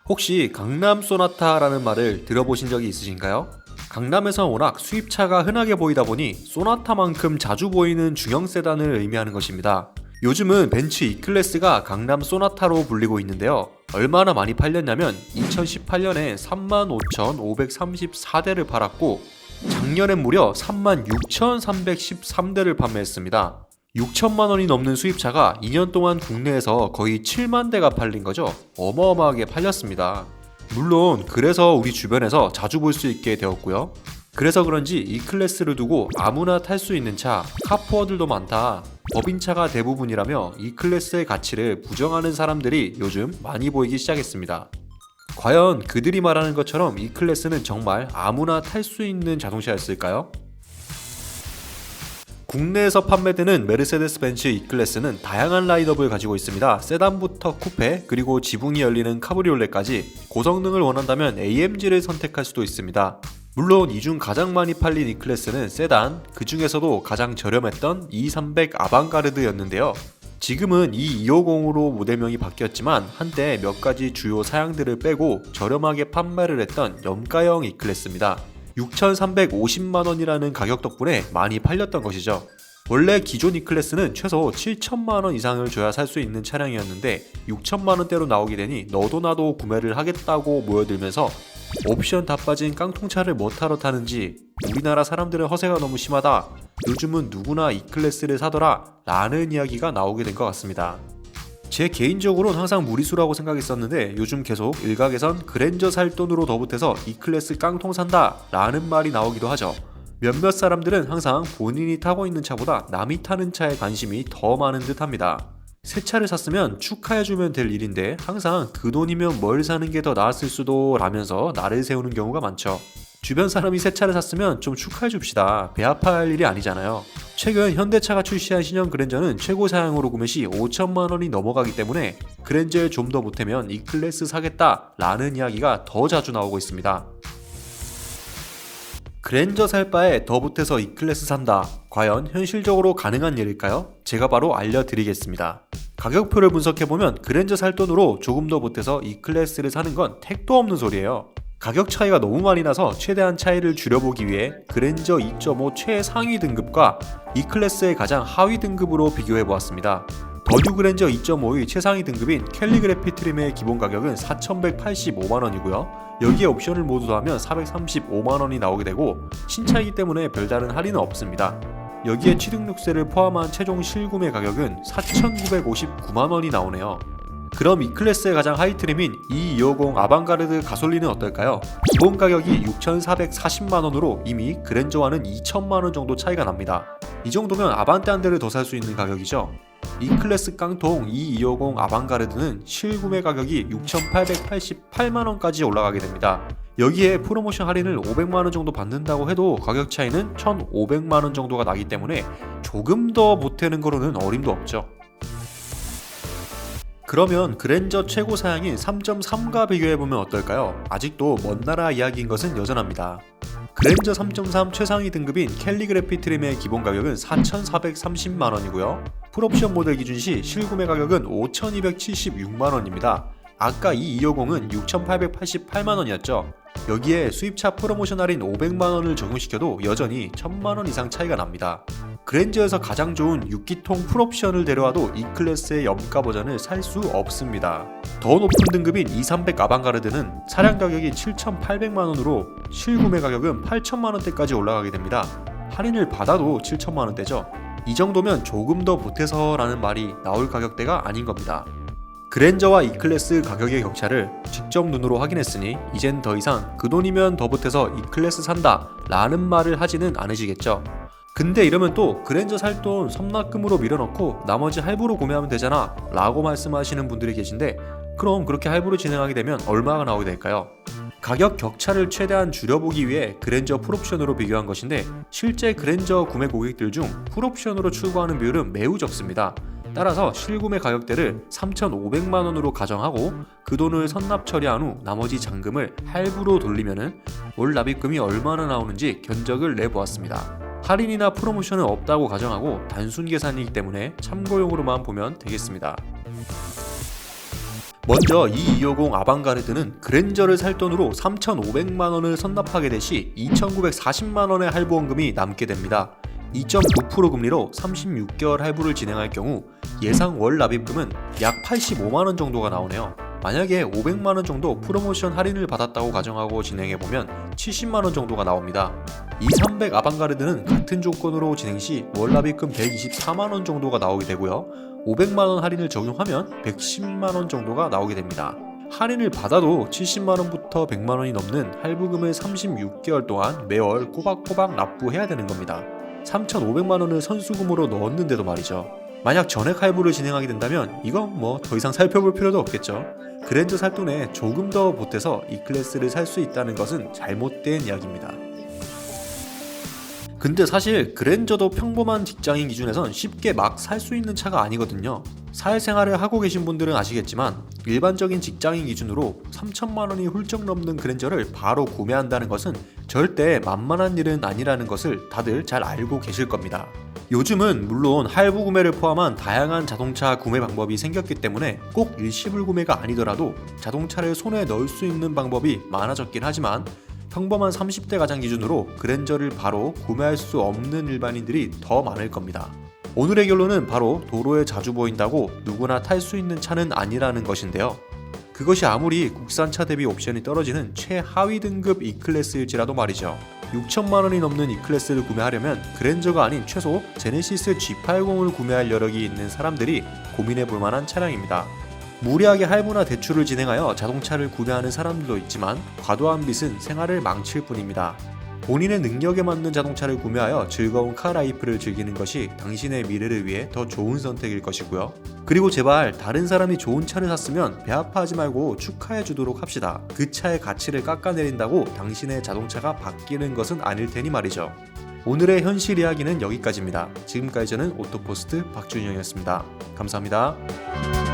혹시 강남 소나타라는 말을 들어보신 적이 있으신가요? 강남에서 워낙 수입차가 흔하게 보이다 보니 소나타만큼 자주 보이는 중형 세단을 의미하는 것입니다. 요즘은 벤츠 E클래스가 강남 소나타로 불리고 있는데요. 얼마나 많이 팔렸냐면 2018년에 35,534대를 팔았고 작년엔 무려 36,313대를 판매했습니다. 6천만 원이 넘는 수입차가 2년 동안 국내에서 거의 7만 대가 팔린 거죠. 어마어마하게 팔렸습니다. 물론 그래서 우리 주변에서 자주 볼 수 있게 되었고요. 그래서 그런지 E클래스를 두고 아무나 탈 수 있는 차, 카푸어들도 많다. 법인차가 대부분이라며 E클래스의 가치를 부정하는 사람들이 요즘 많이 보이기 시작했습니다. 과연 그들이 말하는 것처럼 E클래스는 정말 아무나 탈 수 있는 자동차였을까요? 국내에서 판매되는 메르세데스 벤츠 E클래스는 다양한 라인업을 가지고 있습니다. 세단부터 쿠페, 그리고 지붕이 열리는 카브리올레까지. 고성능을 원한다면 AMG를 선택할 수도 있습니다. 물론 이 중 가장 많이 팔린 E클래스는 세단, 그 중에서도 가장 저렴했던 E300 아방가르드였는데요. 지금은 E250으로 모델명이 바뀌었지만 한때 몇 가지 주요 사양들을 빼고 저렴하게 판매를 했던 염가형 E클래스입니다. 6,350만원이라는 가격 덕분에 많이 팔렸던 것이죠. 원래 기존 E클래스는 최소 7천만원 이상을 줘야 살 수 있는 차량이었는데 6천만원대로 나오게 되니 너도 나도 구매를 하겠다고 모여들면서 옵션 다 빠진 깡통차를 뭐 타러 타는지, 우리나라 사람들은 허세가 너무 심하다, 요즘은 누구나 E클래스를 사더라 라는 이야기가 나오게 된 것 같습니다. 제 개인적으로는 항상 무리수라고 생각했었는데 요즘 계속 일각에선 그랜저 살 돈으로 더 보태서 E클래스 깡통 산다 라는 말이 나오기도 하죠. 몇몇 사람들은 항상 본인이 타고 있는 차보다 남이 타는 차에 관심이 더 많은 듯 합니다. 새 차를 샀으면 축하해주면 될 일인데 항상 그 돈이면 뭘 사는 게 더 나았을 수도 라면서 나를 세우는 경우가 많죠. 주변 사람이 새 차를 샀으면 좀 축하해줍시다. 배 아파할 일이 아니잖아요. 최근 현대차가 출시한 신형 그랜저는 최고 사양으로 구매 시 5천만 원이 넘어가기 때문에 그랜저에 좀 더 보태면 E클래스 사겠다 라는 이야기가 더 자주 나오고 있습니다. 그랜저 살 바에 더 보태서 E클래스 산다. 과연 현실적으로 가능한 일일까요? 제가 바로 알려드리겠습니다. 가격표를 분석해보면 그랜저 살 돈으로 조금 더 보태서 E클래스를 사는 건 택도 없는 소리예요. 가격 차이가 너무 많이 나서 최대한 차이를 줄여보기 위해 그랜저 2.5 최상위 등급과 E클래스의 가장 하위 등급으로 비교해보았습니다. 더 뉴 그랜저 2.5의 최상위 등급인 캘리그래피 트림의 기본 가격은 4,185만원이고요. 여기에 옵션을 모두 더하면 435만원이 나오게 되고 신차이기 때문에 별다른 할인은 없습니다. 여기에 취등록세를 포함한 최종 실구매 가격은 4,959만원이 나오네요. 그럼 E클래스의 가장 하이 트림인 E250 아방가르드 가솔린은 어떨까요? 기본 가격이 6,440만원으로 이미 그랜저와는 2천만원 정도 차이가 납니다. 이 정도면 아반떼 한 대를 더 살 수 있는 가격이죠. E클래스 깡통 E250 아방가르드는 실구매 가격이 6,888만원까지 올라가게 됩니다. 여기에 프로모션 할인을 500만원 정도 받는다고 해도 가격 차이는 1,500만원 정도가 나기 때문에 조금 더 보태는 거로는 어림도 없죠. 그러면 그랜저 최고 사양인 3.3과 비교해보면 어떨까요? 아직도 먼 나라 이야기인 것은 여전합니다. 그랜저 3.3 최상위 등급인 캘리그래피 트림의 기본 가격은 4,430만원이고요. 풀옵션 모델 기준 시 실구매 가격은 5,276만원입니다. 아까 이 250은 6,888만원이었죠. 여기에 수입차 프로모션 할인 500만원을 적용시켜도 여전히 1,000만원 이상 차이가 납니다. 그랜저에서 가장 좋은 6기통 풀옵션을 데려와도 E클래스의 염가 버전을 살 수 없습니다. 더 높은 등급인 E300 아방가르드는 차량 가격이 7,800만원으로 실구매 가격은 8천만원대까지 올라가게 됩니다. 할인을 받아도 7천만원대죠. 이 정도면 조금 더 보태서 라는 말이 나올 가격대가 아닌 겁니다. 그랜저와 E클래스 가격의 격차를 직접 눈으로 확인했으니 이젠 더 이상 그 돈이면 더 보태서 E클래스 산다 라는 말을 하지는 않으시겠죠. 근데 이러면 또 그랜저 살 돈 섬납금으로 밀어넣고 나머지 할부로 구매하면 되잖아 라고 말씀하시는 분들이 계신데, 그럼 그렇게 할부로 진행하게 되면 얼마가 나오게 될까요? 가격 격차를 최대한 줄여보기 위해 그랜저 풀옵션으로 비교한 것인데 실제 그랜저 구매 고객들 중 풀옵션으로 추구하는 비율은 매우 적습니다. 따라서 실구매 가격대를 3,500만원으로 가정하고 그 돈을 선납 처리한 후 나머지 잔금을 할부로 돌리면은 월 납입금이 얼마나 나오는지 견적을 내보았습니다. 할인이나 프로모션은 없다고 가정하고 단순 계산이기 때문에 참고용으로만 보면 되겠습니다. 먼저 이 250 아방가르드는 그랜저를 살 돈으로 3,500만원을 선납하게 될 시 2,940만원의 할부원금이 남게 됩니다. 2.9% 금리로 36개월 할부를 진행할 경우 예상 월 납입금은 약 85만원 정도가 나오네요. 만약에 500만원 정도 프로모션 할인을 받았다고 가정하고 진행해보면 70만원 정도가 나옵니다. 이 300 아방가르드는 같은 조건으로 진행시 월 납입금 124만원 정도가 나오게 되고요. 500만원 할인을 적용하면 110만원 정도가 나오게 됩니다. 할인을 받아도 70만원부터 100만원이 넘는 할부금을 36개월 동안 매월 꼬박꼬박 납부해야 되는 겁니다. 3,500만원을 선수금으로 넣었는데도 말이죠. 만약 전액 할부를 진행하게 된다면 이건 뭐 더 이상 살펴볼 필요도 없겠죠. 그랜저 살 돈에 조금 더 보태서 이 클래스를 살 수 있다는 것은 잘못된 이야기입니다. 근데 사실 그랜저도 평범한 직장인 기준에선 쉽게 막 살 수 있는 차가 아니거든요. 사회생활을 하고 계신 분들은 아시겠지만 일반적인 직장인 기준으로 3천만원이 훌쩍 넘는 그랜저를 바로 구매한다는 것은 절대 만만한 일은 아니라는 것을 다들 잘 알고 계실 겁니다. 요즘은 물론 할부 구매를 포함한 다양한 자동차 구매 방법이 생겼기 때문에 꼭 일시불 구매가 아니더라도 자동차를 손에 넣을 수 있는 방법이 많아졌긴 하지만 평범한 30대 가장 기준으로 그랜저를 바로 구매할 수 없는 일반인들이 더 많을 겁니다. 오늘의 결론은 바로 도로에 자주 보인다고 누구나 탈 수 있는 차는 아니라는 것인데요. 그것이 아무리 국산차 대비 옵션이 떨어지는 최하위 등급 E클래스일지라도 말이죠. 6천만원이 넘는 E클래스를 구매하려면 그랜저가 아닌 최소 제네시스 G80을 구매할 여력이 있는 사람들이 고민해볼 만한 차량입니다. 무리하게 할부나 대출을 진행하여 자동차를 구매하는 사람들도 있지만 과도한 빚은 생활을 망칠 뿐입니다. 본인의 능력에 맞는 자동차를 구매하여 즐거운 카라이프를 즐기는 것이 당신의 미래를 위해 더 좋은 선택일 것이고요. 그리고 제발 다른 사람이 좋은 차를 샀으면 배 아파하지 말고 축하해 주도록 합시다. 그 차의 가치를 깎아내린다고 당신의 자동차가 바뀌는 것은 아닐 테니 말이죠. 오늘의 현실 이야기는 여기까지입니다. 지금까지 저는 오토포스트 박준영이었습니다. 감사합니다.